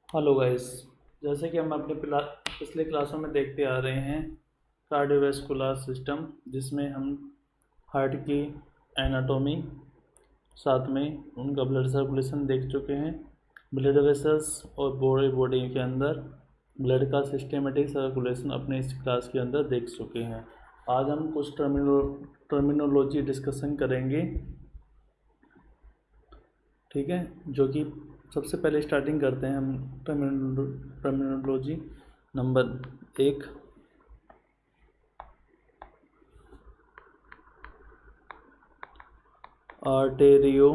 Hello guys. जैसे कि हम अपने पिछले क्लासों में देखते आ रहे हैं कार्डियोवैस्कुलर सिस्टम, जिसमें हम हार्ट की एनाटॉमी, साथ में उनका ब्लड सर्कुलेशन देख चुके हैं। ब्लड वेसल्स और बॉडी के अंदर ब्लड का सिस्टेमेटिक सर्कुलेशन अपने इस क्लास के अंदर देख चुके हैं। आज हम कुछ टर्मिनोलॉजी डिस्कशन करेंगे, ठीक है। जो कि सबसे पहले स्टार्टिंग करते हैं हम terminology number 1। आर्टेरियो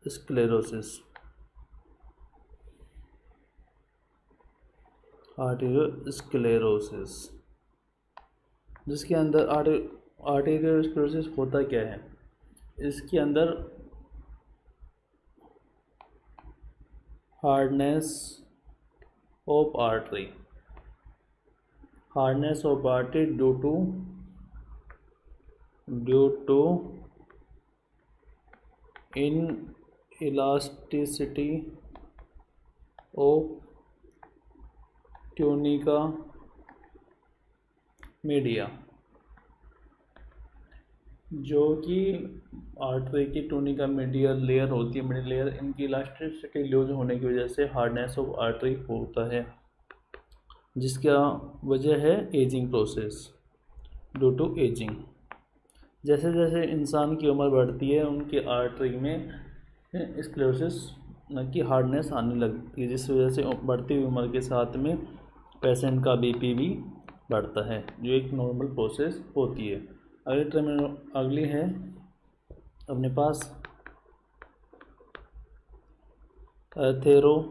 sclerosis. Arteriosclerosis जिसके अंदर आर्टेरियो स्क्लेरोसिस होता क्या है। इसके अंदर hardness of artery, hardness of artery due to inelasticity of tunica media, जो कि आर्टरी की टूनिका मीडियल लेयर होती है, मिडिल लेयर, इनकी इलास्टिसिटी लूज होने की वजह से हार्डनेस ऑफ आर्टरी होता है, जिसका वजह है ageing process, due to ageing. जैसे जैसे इंसान की उम्र बढ़ती है उनकी आर्टरी में स्क्लेरोसिस की हार्डनेस आने लगती है, जिस वजह से बढ़ती हुई उम्र के साथ में पेशेंट का बीपी भी बढ़ता है, जो एक नॉर्मल प्रोसेस होती है। अगली है अपने पास एथेरोस्क्लेरोसिस।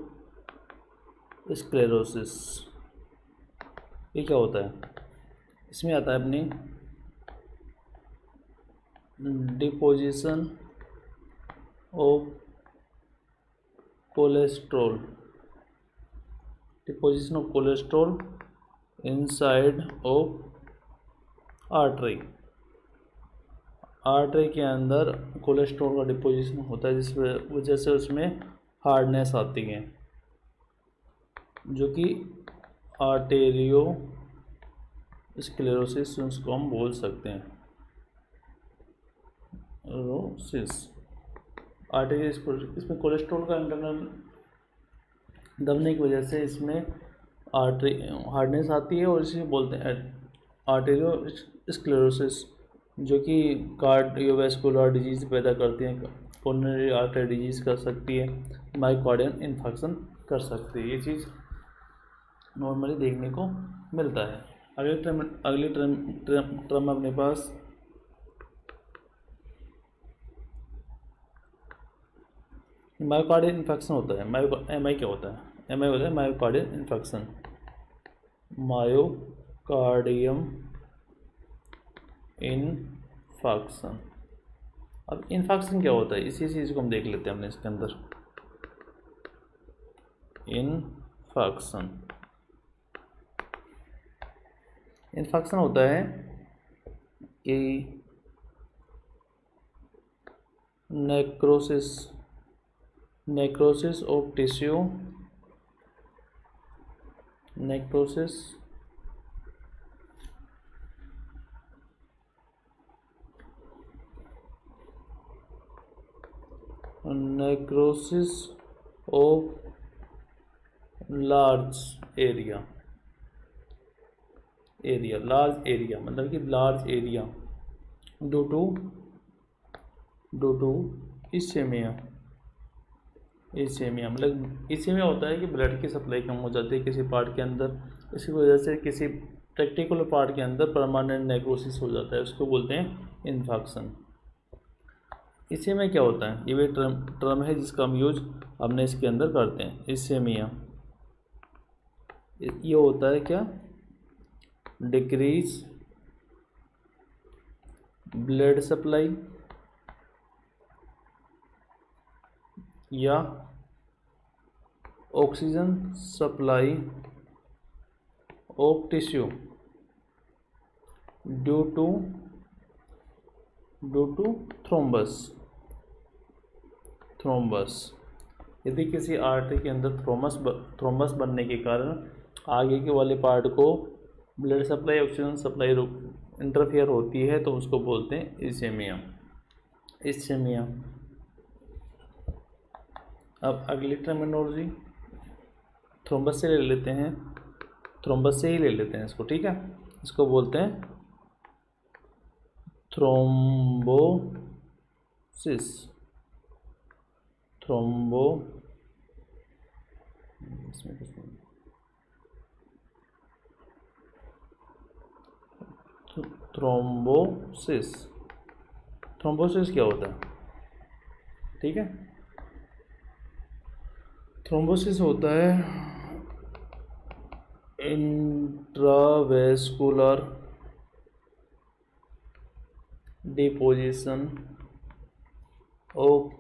ये क्या होता है? इसमें आता है अपनी deposition of cholesterol, deposition of cholesterol inside of artery. Artery के अंदर कोलेस्ट्रॉल का डिपोजिशन होता है, जिस वजह से उसमें हार्डनेस आती है, जो कि आर्टेरियो स्क्लेरोसिस उसको हम बोल सकते हैं। रोसिस आर्टेरियो, इसमें कोलेस्ट्रॉल का इंटरनल दबने की वजह से इसमें आर्टरी हार्डनेस आती है, और इसे बोलते हैं आर्टेरियो स्क्लेरोसिस, जो कि कार्डियोवैस्कुलर डिजीज पैदा करती है, कोरोनरी आर्टरी डिजीज कर सकती है, मायोकार्डियल इन्फेक्शन कर सकती है। ये चीज़ नॉर्मली देखने को मिलता है। अगली टर्म अपने पास मायोकार्डियल इन्फेक्शन होता है। एम आई क्या होता है? एम आई होता है मायोकार्डियल इन्फेक्शन, मायोकार्डियम इन्फेक्शन। अब इन्फेक्शन क्या होता है, इसी चीज़ को हम देख लेते हैं हमने इसके अंदर। इन्फेक्शन इन्फेक्शन होता है कि necrosis of tissue, necrosis of large area, large area मतलब कि लार्ज एरिया ड्यू टू इसेमिया। इसेमिया मतलब इसेमिया होता है कि ब्लड की सप्लाई कम हो जाती है किसी पार्ट के अंदर, इसी वजह से किसी पर्टिकुलर पार्ट के अंदर परमानेंट नेक्रोसिस हो जाता है, उसको बोलते हैं इन्फेक्शन। इसेमिया क्या होता है? ये भी टर्म है जिसका हम यूज अपने इसके अंदर करते हैं। इसेमिया ये होता है क्या? डिक्रीज ब्लड सप्लाई या oxygen supply of tissue due to thrombus. यदि किसी आर्टरी के अंदर थ्रोम्बस बनने के कारण आगे के वाले पार्ट को blood supply oxygen supply interfere होती है तो उसको बोलते हैं इसेमिया। इसेमिया। अब अगली टर्मिनोलॉजी थ्रोम्बस से ले लेते हैं, थ्रोम्बस से ही ले लेते हैं इसको, ठीक है। इसको बोलते हैं थ्रोम्बोसिस। थ्रोम्बोसिस। थ्रोम्बोसिस क्या होता है, ठीक है। थ्रोम्बोसिस होता है intravascular deposition of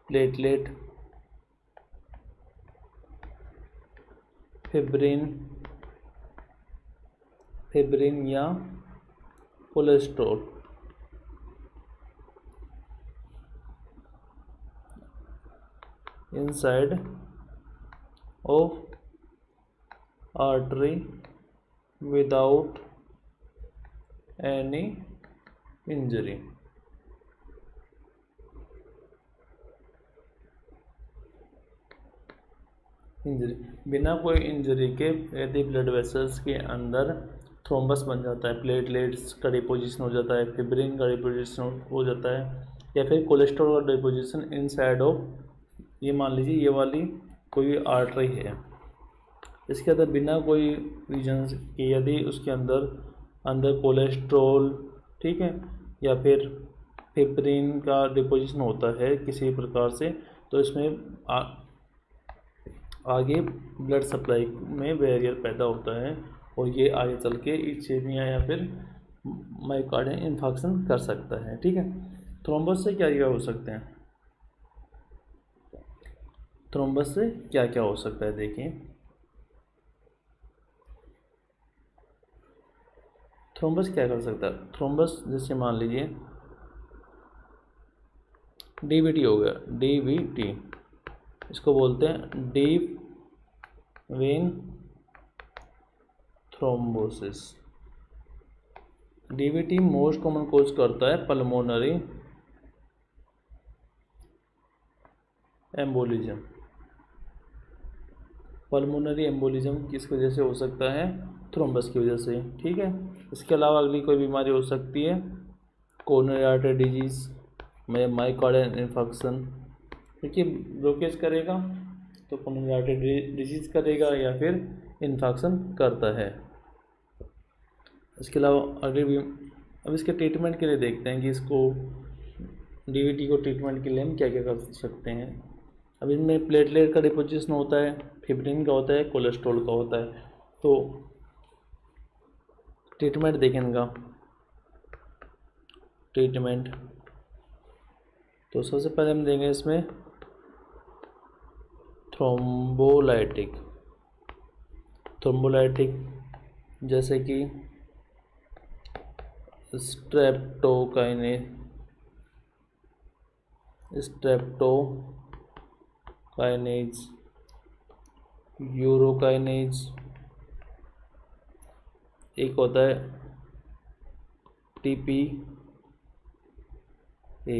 platelet, fibrin या cholesterol inside of artery without any injury। बिना कोई इंजरी के यदि ब्लड वेसल्स के अंदर थ्रोम्बस बन जाता है, प्लेटलेट्स का डिपोजिशन हो जाता है, फिब्रिन का डिपोजिशन हो जाता है, या फिर कोलेस्ट्रॉल का डिपोजिशन इनसाइड ऑफ, ये मान लीजिए ये वाली कोई आर्टरी है, इसके अंदर बिना कोई रीजन के यदि उसके अंदर कोलेस्ट्रॉल, ठीक है, या फिर फिब्रिन का डिपोजिशन होता है किसी प्रकार से, तो इसमें आगे ब्लड सप्लाई में बैरियर पैदा होता है और ये आगे चल के इसेमिया या फिर मायोकार्डियल इन्फार्क्शन कर सकता है, ठीक है। थ्रोम्बस से क्या क्या हो सकते हैं, थ्रोम्बस से क्या क्या हो सकता है देखिए। थ्रोम्बस क्या कर सकता है, थ्रोम्बस जैसे मान लीजिए डीवीटी हो गया, डीवीटी इसको बोलते हैं deep vein thrombosis. DVT most common cause करता है पल्मोनरी एम्बोलिज्म। पल्मोनरी एम्बोलिज्म किस वजह से हो सकता है, थ्रोम्बस की वजह से, ठीक है। इसके अलावा अगली कोई बीमारी हो सकती है coronary artery disease, myocardial infarction, देखिए ब्लॉकेज करेगा तो कोरोनरी आर्टरी डिजीज करेगा या फिर इन्फार्क्शन करता है। इसके अलावा अब इसके ट्रीटमेंट के लिए देखते हैं कि इसको डीवीटी को ट्रीटमेंट के लिए हम क्या क्या कर सकते हैं। अब इनमें प्लेटलेट का डिपोजिशन होता है, फिब्रिन का होता है, कोलेस्ट्रॉल का होता है, तो ट्रीटमेंट देखें इनका। ट्रीटमेंट तो सबसे पहले हम देंगे इसमें थ्रोम्बोलाइटिक जैसे कि स्ट्रेप्टोकाइनेज, यूरोकाइनेज, एक होता है टीपी ए,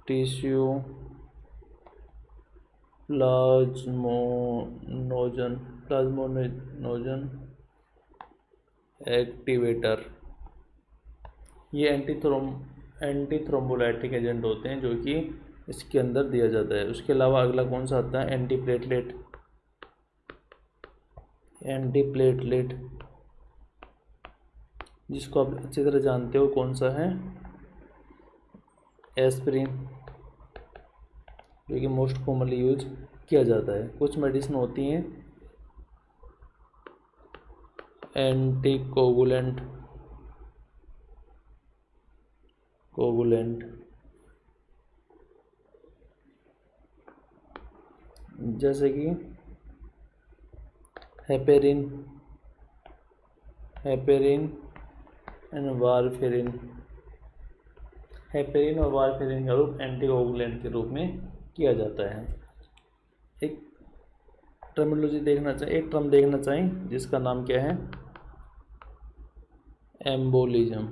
टिश्यू प्लाज्मोनोजन एक्टिवेटर, ये एंटी थ्रोम्बोलाइटिक एजेंट होते हैं जो कि इसके अंदर दिया जाता है। उसके अलावा अगला कौन सा आता है, एंटी प्लेटलेट जिसको आप अच्छी तरह जानते हो कौन सा है, एस्पिरिन, जो कि मोस्ट कॉमनली यूज किया जाता है। कुछ मेडिसिन होती हैं एंटी कोगुलेंट जैसे कि हेपेरिन एंड वारफेरिन। हेपेरिन और वारफेरिन का रूप एंटीकोगुलेंट के रूप में किया जाता है। एक टर्मिनोलॉजी देखना चाहिए, एक टर्म देखना चाहिए जिसका नाम क्या है, एम्बोलिज्म।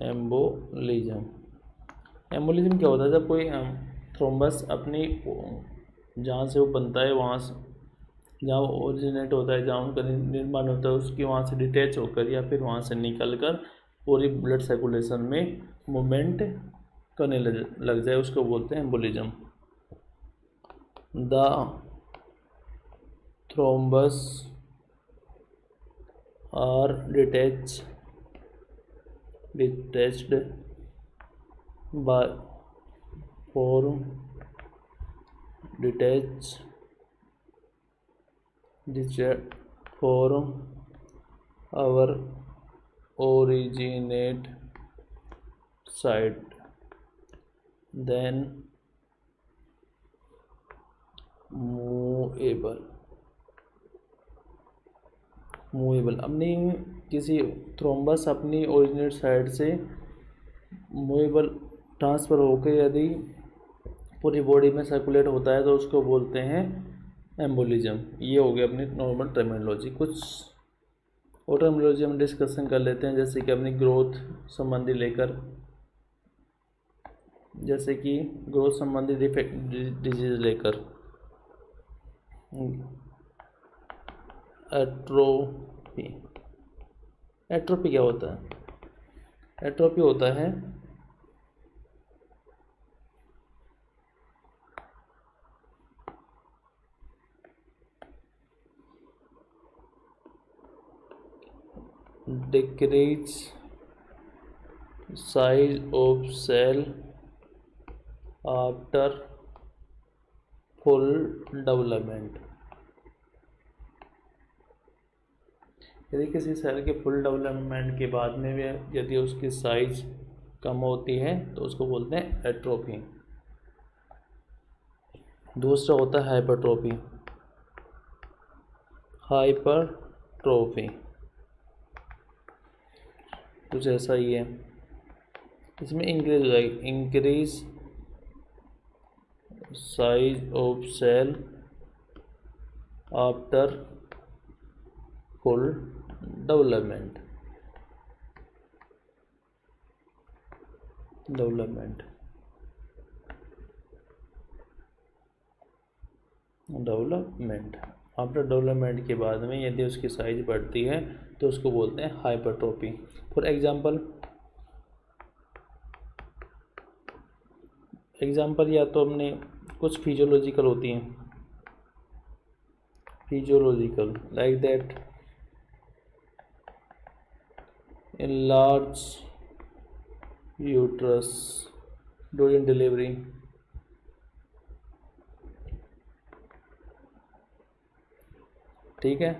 एम्बोलिज्म एम्बोलिज्म क्या होता है, जब कोई थ्रोम्बस अपनी जहाँ से वो बनता है, वहाँ से जहाँ वो ओरिजिनेट होता है, जहाँ उनका निर्माण होता है, उसकी वहाँ से डिटैच होकर या फिर वहाँ से निकल कर पूरी ब्लड सर्कुलेशन में मूवमेंट करने लग जाए, उसको बोलते हैं embolism. The thrombus are detached by form detached from our originate site, then movable अपनी किसी थ्रोम्बस अपनी ओरिजिनेट साइड से मूवेबल ट्रांसफ़र होकर यदि पूरी बॉडी में सर्कुलेट होता है तो उसको बोलते हैं एम्बोलिज्म। ये हो गया अपनी नॉर्मल टर्मिनोलॉजी। कुछ और टर्मिनोलॉजी हम डिस्कशन कर लेते हैं, जैसे कि अपनी ग्रोथ संबंधी लेकर, जैसे कि ग्रोथ संबंधी डिजीज लेकर एट्रोपी। एट्रोपी क्या होता है? एट्रोपी होता है decrease size of cell after full development. यदि किसी सेल के फुल डेवलपमेंट के बाद में भी यदि उसकी साइज कम होती है तो उसको बोलते हैं एट्रोफी। दूसरा होता है हाइपरट्रोफी। हाइपरट्रोफी कुछ ऐसा ही है, इसमें इंक्रीज हो जाएगी, increase size of cell after full development. Development after development के बाद में यदि उसकी साइज बढ़ती है तो उसको बोलते हैं हाइपरट्रोफी। फॉर एग्जाम्पल या तो हमने कुछ फिजियोलॉजिकल होती हैं, physiological like that enlarge uterus during delivery, ठीक है।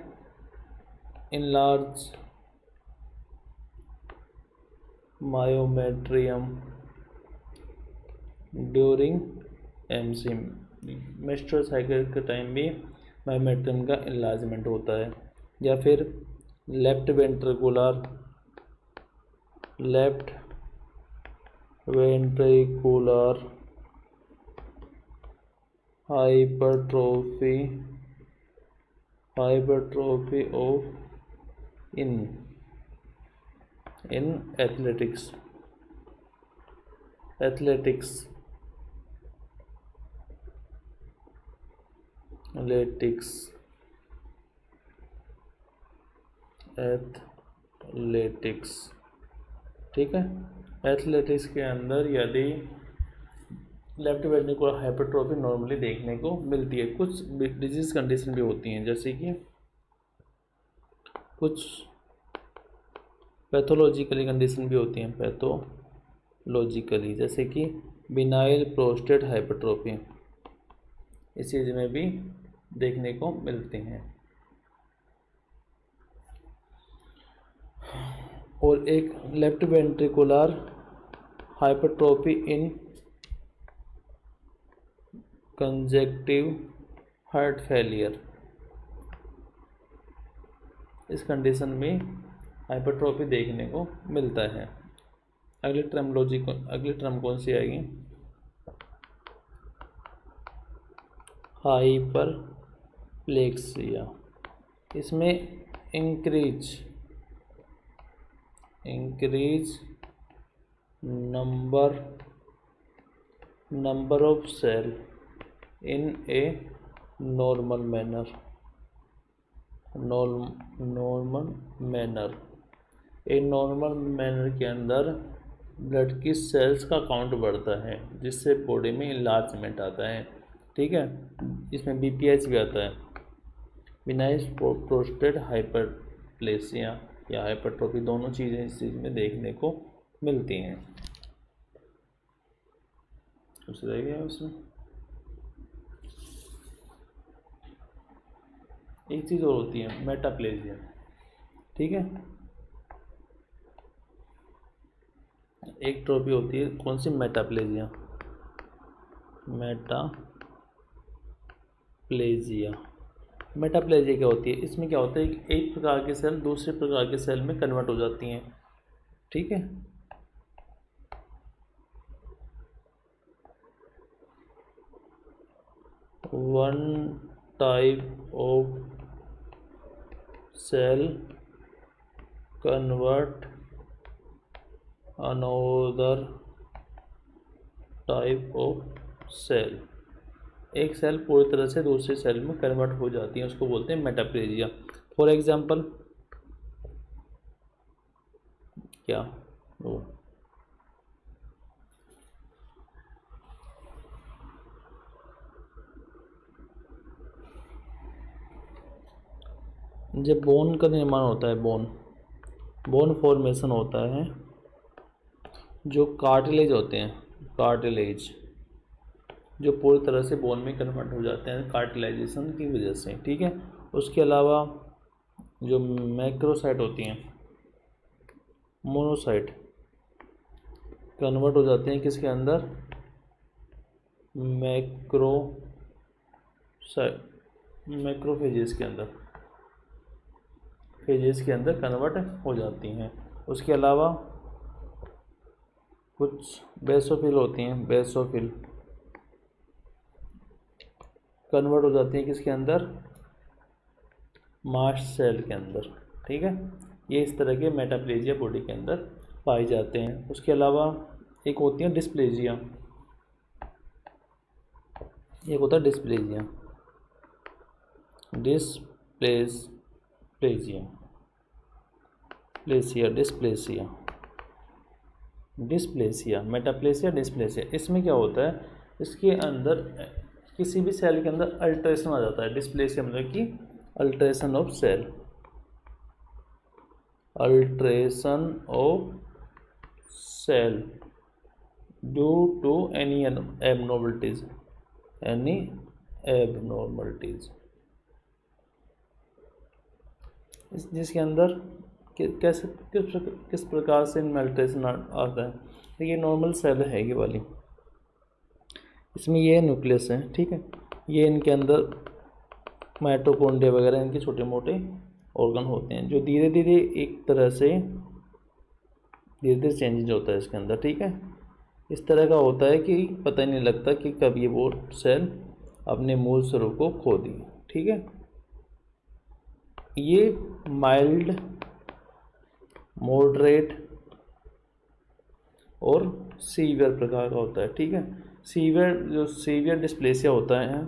enlarge myometrium during MC, menstrual cycle के टाइम भी मायोमेट्रियम का इन्लार्जमेंट होता है। या फिर left ventricular hypertrophy of in athletics athletics ठीक है। एथलेटिक्स के अंदर यदि लेफ्ट वेंट्रिकुलर हाइपरट्रोफी नॉर्मली देखने को मिलती है। कुछ डिजीज कंडीशन भी होती हैं, जैसे कि कुछ पैथोलॉजिकली कंडीशन भी होती हैं, पैथोलॉजिकली, जैसे कि बिनाइल प्रोस्टेट हाइपरट्रोफी, इस चीज़ में भी देखने को मिलते हैं। और एक लेफ्ट वेंट्रिकुलर हाइपरट्रोफी इन कंजेक्टिव हार्ट फेलियर, इस कंडीशन में हाइपरट्रोफी देखने को मिलता है। अगली टर्म कौन सी आएगी? हाइपरप्लेक्सिया। इसमें increase number of cell in a normal manner के अंदर ब्लड की सेल्स का काउंट बढ़ता है, जिससे बॉडी में इन्लार्जमेंट आता है। ठीक है, इसमें बीपीएच भी आता है, विनाइल प्रोस्टेट हाइपरप्लेसिया या हाइपरट्रोफी, दोनों चीज़ें इस चीज़ में देखने को मिलती हैं। कुछ रह गया उसमें? एक चीज़ और होती है, मेटाप्लेजिया। ठीक है, एक ट्रॉफी होती है, कौन सी? मेटाप्लेजिया। मेटाप्लेजिया क्या होती है? इसमें क्या होता है, एक प्रकार की सेल दूसरे प्रकार के सेल में कन्वर्ट हो जाती हैं। ठीक है, one type of cell convert another type of cell. एक सेल पूरी तरह से दूसरे सेल में कन्वर्ट हो जाती है, उसको बोलते हैं मेटाप्लेजिया। फॉर एग्जांपल क्या वो जब बोन का निर्माण होता है, बोन फॉर्मेशन होता है, जो कार्टिलेज होते हैं, कार्टिलेज जो पूरी तरह से बोन में कन्वर्ट हो जाते हैं कार्टिलाइजेशन की वजह से। ठीक है, उसके अलावा जो मैक्रोसाइट होती हैं, मोनोसाइट कन्वर्ट हो जाते हैं किसके अंदर? मैक्रोफेजेस के अंदर, फेजेस के अंदर कन्वर्ट हो जाती हैं। उसके अलावा कुछ बेसोफिल होती हैं, बेसोफिल कन्वर्ट हो जाती हैं किसके अंदर? मास्ट सेल के अंदर। ठीक है, ये इस तरह के मेटाप्लेजिया बॉडी के अंदर पाए जाते हैं। उसके अलावा एक होती है डिस्प्लेजिया, एक होता है डिस्प्लेजिया, डिस्प्लेसिया, मेटाप्लेसिया, डिस्प्लेसिया। इसमें क्या होता है, इसके अंदर किसी भी सेल के अंदर अल्ट्रेशन आ जाता है। डिस्प्लेसिया मतलब कि alteration of cell, due to any abnormalities, जिसके अंदर कैसे किस प्रकार से इनमें अल्ट्रेशन आता है। तो ये नॉर्मल सेल है ये वाली, इसमें ये न्यूक्लियस है। ठीक है, ये इनके अंदर माइटोकॉन्ड्रिया वगैरह इनके छोटे मोटे ऑर्गन होते हैं, जो धीरे धीरे एक तरह से चेंजेज होता है इसके अंदर। ठीक है, इस तरह का होता है कि पता ही नहीं लगता कि कब ये वो सेल अपने मूल स्वरूप को खो दी। ठीक है, ये माइल्ड, मॉडरेट और सीवियर प्रकार का होता है। ठीक है, सीवियर डिस्प्लेसिया होता है,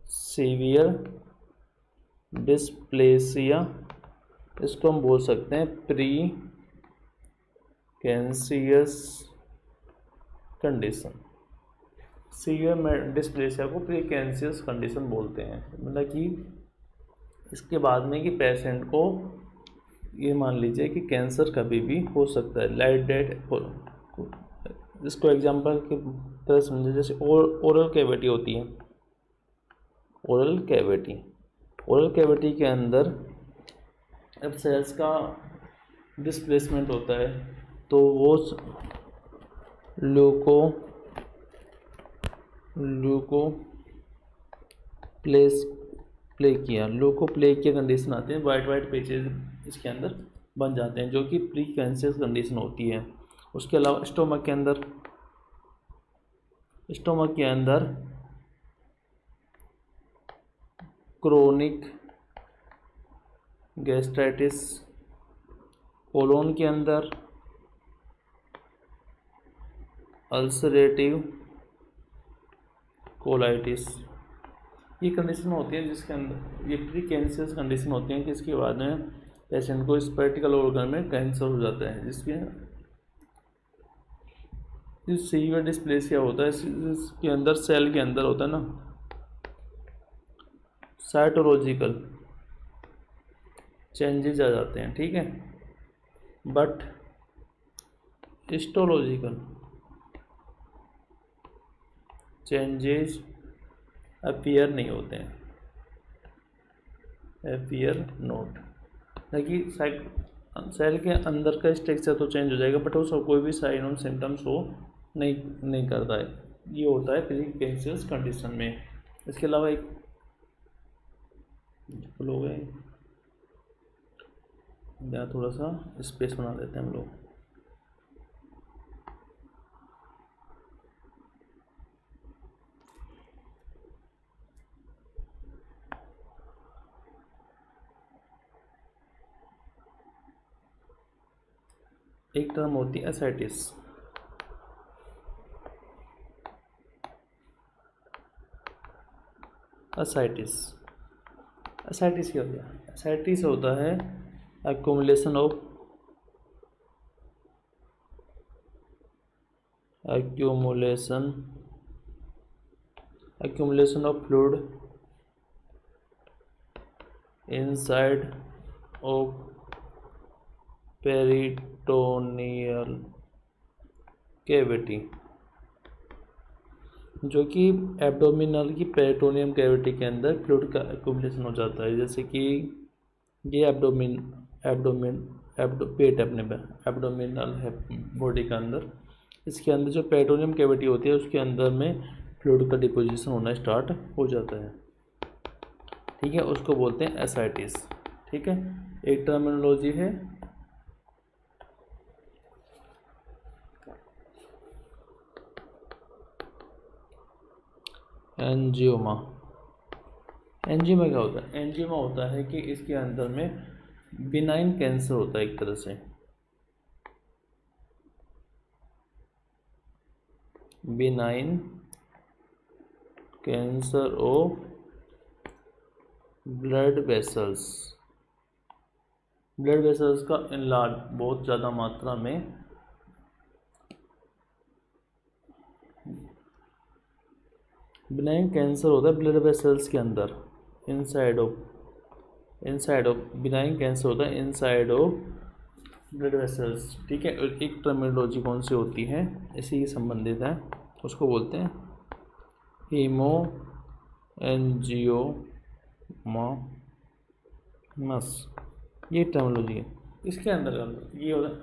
सीवियर डिस्प्लेसिया, इसको हम बोल सकते हैं प्री कैंसियस कंडीशन। सीवियर डिस्प्लेसिया को प्री कैंसियस कंडीशन बोलते हैं, मतलब कि इसके बाद में कि पेशेंट को ये मान लीजिए कि कैंसर कभी भी हो सकता है, लाइट डेट। इसको एग्जांपल की तरह समझे, जैसे ओरल कैविटी होती है, ओरल कैविटी के अंदर अब सेल्स का डिस्प्लेसमेंट होता है, तो वो ल्यूकोप्लेकिया कंडीशन आते हैं, वाइट पेचेज इसके अंदर बन जाते हैं, जो कि प्री कैंसरस कंडीशन होती है। उसके अलावा स्टोमक के अंदर क्रोनिक गैस्ट्राइटिस, कोलोन के अंदर अल्सरेटिव कोलाइटिस। ये कंडीशन होती है जिसके अंदर ये प्री कैंसरस कंडीशन होती है कि इसके बाद में पेशेंट को इस पर्टिकुलर ऑर्गन में कैंसर हो जाता है, जिसके सीवियर डिस्प्लेसिया होता है। इसके अंदर सेल के अंदर होता है ना साइटोलॉजिकल चेंजेस आ जाते हैं, ठीक है, बट हिस्टोलॉजिकल चेंजेस अपीयर नहीं होते हैं, अपीयर नोट। देखिए सेल के अंदर का स्ट्रक्चर तो चेंज हो जाएगा, बट उसका कोई भी साइन और सिम्टम्स हो नहीं करता है। ये होता है प्री कैंसरस कंडीशन में। इसके अलावा एक लोग हैं, यहाँ थोड़ा सा स्पेस बना देते हैं हम लोग। एक टर्म होती है एसाइटिस। एसाइटिस क्या होता है? एसाइटिस होता है accumulation of fluid inside of peritoneal cavity, जो कि एब्डोमिनल की पेरिटोनियम कैविटी के अंदर फ्लूइड का एक्यूमुलेशन हो जाता है। जैसे कि ये पेट अपने एब्डोमिनल है बॉडी के अंदर, इसके अंदर जो पेरिटोनियम कैविटी होती है उसके अंदर में फ्लूइड का डिपोजिशन होना स्टार्ट हो जाता है, ठीक है, उसको बोलते हैं एसाइटिस, ठीक है। एक टर्मिनोलॉजी है एंजियोमा। एंजियोमा क्या होता है? एंजियोमा होता है कि इसके अंदर में बिनाइन कैंसर होता है, एक तरह से benign cancer of blood vessels का इनलार्ज बहुत ज़्यादा मात्रा में बिनाइन कैंसर होता है ब्लड वेसल्स के अंदर, इनसाइड ऑफ बिनाइन कैंसर होता है इनसाइड ऑफ ब्लड वेसल्स, ठीक है। और एक टर्मिनोलॉजी कौन सी होती है इसी से संबंधित है, उसको बोलते हैं हीमो एंजियोमस, ये टर्मिनोलॉजी है। इसके अंदर ये होता है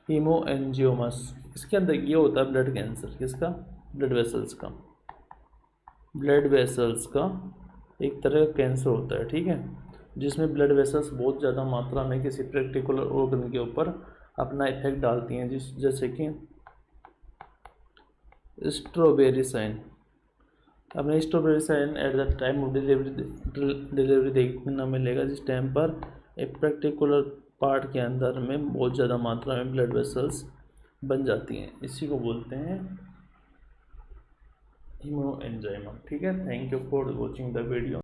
हीमो एंजियोमस, इसके अंदर ये होता है ब्लड कैंसर, किसका? ब्लड वेसल्स का एक तरह का कैंसर होता है, ठीक है, जिसमें ब्लड वेसल्स बहुत ज़्यादा मात्रा में किसी पर्टिकुलर ऑर्गन के ऊपर अपना इफेक्ट डालती हैं, जैसे कि स्ट्रॉबेरी साइन। अपने strawberry sign at the time of delivery देखने मिलेगा, जिस टाइम पर एक पर्टिकुलर पार्ट के अंदर में बहुत ज़्यादा मात्रा में ब्लड वेसल्स बन जाती हैं, इसी को बोलते हैं हीमोएंजाइमा, ठीक है। Thank you for watching the video.